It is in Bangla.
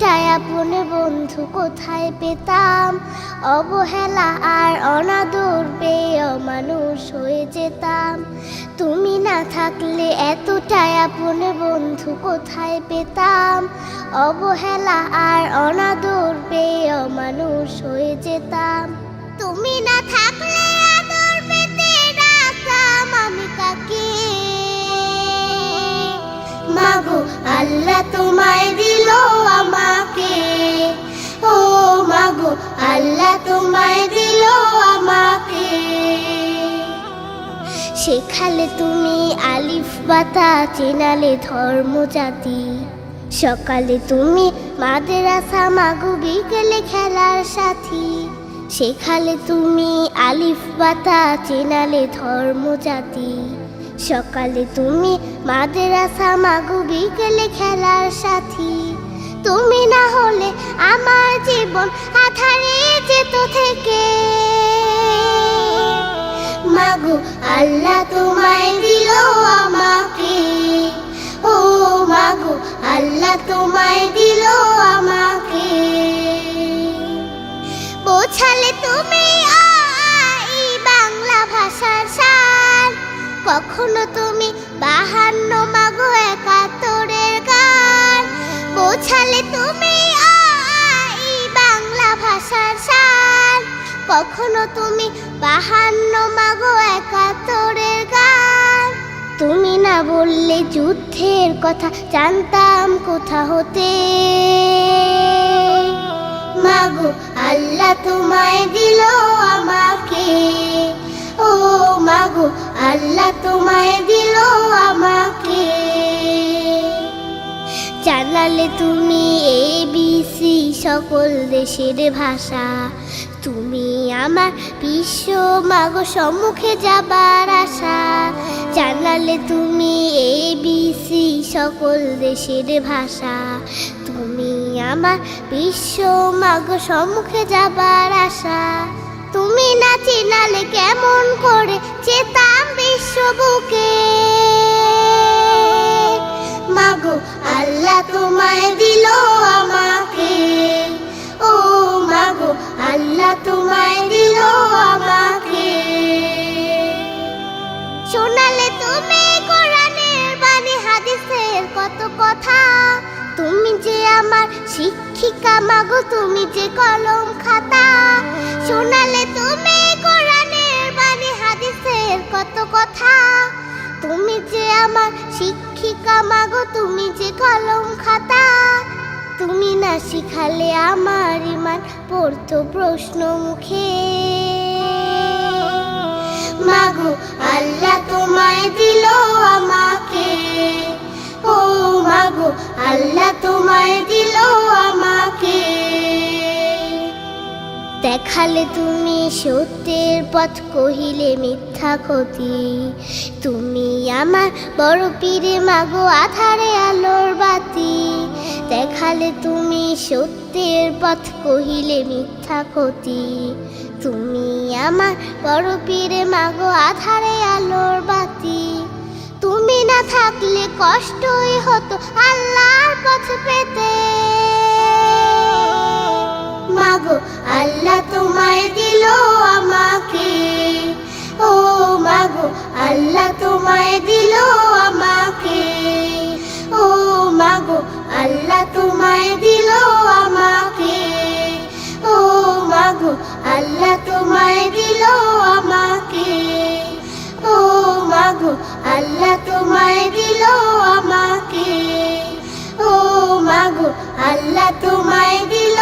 এতটাই আপন বন্ধু কোথায় পেতাম, অবহেলা আর অনাদর পেয়ে অমানুষ হয়ে যেতাম। তুমি না থাকলে এতটাই আপন বন্ধু কোথায় পেতাম, অবহেলা আর অনাদর পেয়ে অমানুষ হয়ে যেতাম। তুমি না থাকলে আদর পেতে ডাকতাম আমি কাকে? মাগো আল্লাহ তোমায় দিল আমাকে, ও মাগো আল্লাহ তোমায় দিল আমাকে। শেখালে তুমি আলিফ বাতা, চেনালে ধর্ম জাতি। সকালে তুমি মাদ্রাসা, মাগো বিকেলে খেলার সাথী। শেখালে তুমি আলিফ বাতা, চেনালে ধর্ম জাতি। সকালে তুমি মাদ্রাসা, মাগো বিকেলে খেলার সাথী। তুমি না হলে আমার জীবন আধারে যেত থেকে। মাগো আল্লাহ তোমায় দিল আমাকে, ও মাগো আল্লাহ তোমায় দিল আমাকে। বোঝালে তুমি বাংলা ভাষার সার, কখনো তুমি 52 মাগো 71-এর গান। বোঝালে তুমি বাংলা ভাষার সার, কখনো তুমি 52 মাগো 71-এর গান। তুমি না বললে যুদ্ধের কথা জানতাম কোথা হতে। মাগো আল্লাহ তোমায় দিল আমাকে, ও মাগো আল্লাহ তোমায় দিল আমাকে। জানালে তুমি ABC সকল দেশের ভাষা। তুমি আমার বিশ্ব মাগো সম্মুখে যাবার আশা। জানালে তুমি ABC সকল দেশের ভাষা। তুমি আমার বিশ্ব মাগো সম্মুখে যাবার আশা। তুমি না চিনালে কেমন করে যেতাম বিশ্ব বুকে। মাগো আল্লাহ তোমায় দিল আমাকে, ও মাগো আল্লাহ তোমায় দিল আমাকে। শোনালে তুমি কোরআনের বাণী, হাদিসের কত কথা। তুমি যে আমার শিক্ষিকা মাগো, তুমি যে কলম খাতা। শোনালে তুমি কোরআনের বাণী, হাদিসের কত কথা। তুমি যে আমার শিক্ষিকা মাগো, তুমি যে কলম খাতা। তুমি না শিখালে আমার ইমান পড়তো প্রশ্ন মুখে। মাগো আল্লাহ তোমায় দিল আমাকে, ও মাগো আল্লাহ তোমায় দিল আমাকে। দেখালে তুমি সত্যের পথ, কহিলে মিথ্যা ক্ষতি। তুমি আমার বড় পীরে মাগো, আধারে আলোর বাতি। দেখালে তুমি সত্যের পথ, কহিলে মিথ্যা ক্ষতি। তুমি আমার বড় পীরে মাগো, আধারে আলোর বাতি। তুমি না থাকলে কষ্টই হতো আল্লাহর পথ পেতে। মাগো আল্লাহ তোমায় দিল আমাকে, ও মাগো আল্লাহ তোমায় দিল আমাকে। ও মাগো আল্লাহ তোমায় দিল আমাকে, ও মাগো আল্লাহ তোমায় দিল আমাকে। ও মাগো আল্লাহ তোমায় দিল আমাকে, ও মাগো আল্লাহ তোমায় দিল